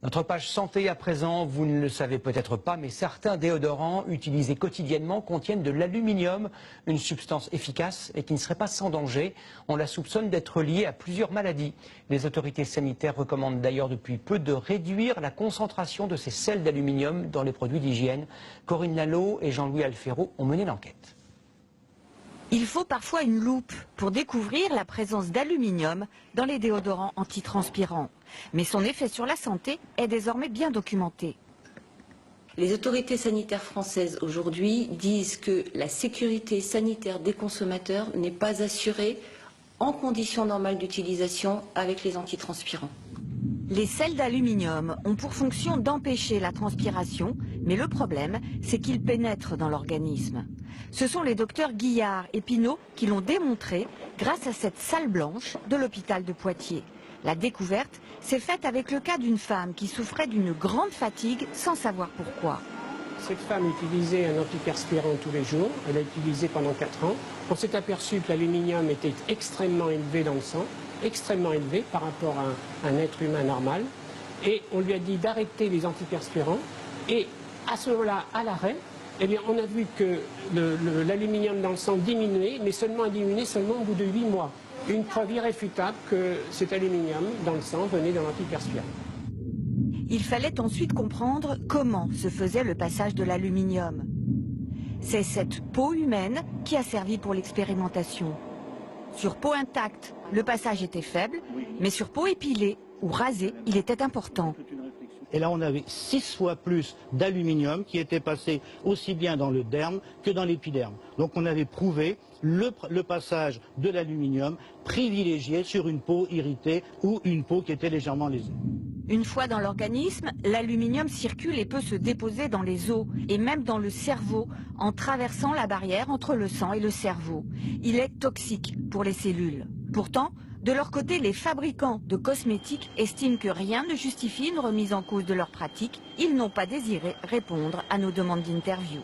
Notre page santé à présent, vous ne le savez peut-être pas, mais certains déodorants utilisés quotidiennement contiennent de l'aluminium, une substance efficace et qui ne serait pas sans danger. On la soupçonne d'être liée à plusieurs maladies. Les autorités sanitaires recommandent d'ailleurs depuis peu de réduire la concentration de ces sels d'aluminium dans les produits d'hygiène. Corinne Lalo et Jean-Louis Alfero ont mené l'enquête. Il faut parfois une loupe pour découvrir la présence d'aluminium dans les déodorants antitranspirants. Mais son effet sur la santé est désormais bien documenté. Les autorités sanitaires françaises aujourd'hui disent que la sécurité sanitaire des consommateurs n'est pas assurée en conditions normales d'utilisation avec les antitranspirants. Les sels d'aluminium ont pour fonction d'empêcher la transpiration, mais le problème, c'est qu'ils pénètrent dans l'organisme. Ce sont les docteurs Guillard et Pinault qui l'ont démontré grâce à cette salle blanche de l'hôpital de Poitiers. La découverte s'est faite avec le cas d'une femme qui souffrait d'une grande fatigue sans savoir pourquoi. Cette femme utilisait un antiperspirant tous les jours, elle l'a utilisé pendant 4 ans. On s'est aperçu que l'aluminium était extrêmement élevé dans le sang, extrêmement élevé par rapport à un être humain normal. Et on lui a dit d'arrêter les antiperspirants. Et à ce moment-là, à l'arrêt, eh bien, on a vu que l'aluminium dans le sang diminuait, mais seulement au bout de 8 mois. Une preuve irréfutable que cet aluminium dans le sang venait d'un antiperspirant. Il fallait ensuite comprendre comment se faisait le passage de l'aluminium. C'est cette peau humaine qui a servi pour l'expérimentation. Sur peau intacte, le passage était faible, mais sur peau épilée ou rasée, il était important. Et là, on avait 6 fois plus d'aluminium qui était passé aussi bien dans le derme que dans l'épiderme. Donc on avait prouvé le passage de l'aluminium privilégié sur une peau irritée ou une peau qui était légèrement lésée. Une fois dans l'organisme, l'aluminium circule et peut se déposer dans les os et même dans le cerveau en traversant la barrière entre le sang et le cerveau. Il est toxique pour les cellules. Pourtant, de leur côté, les fabricants de cosmétiques estiment que rien ne justifie une remise en cause de leur pratique. Ils n'ont pas désiré répondre à nos demandes d'interview.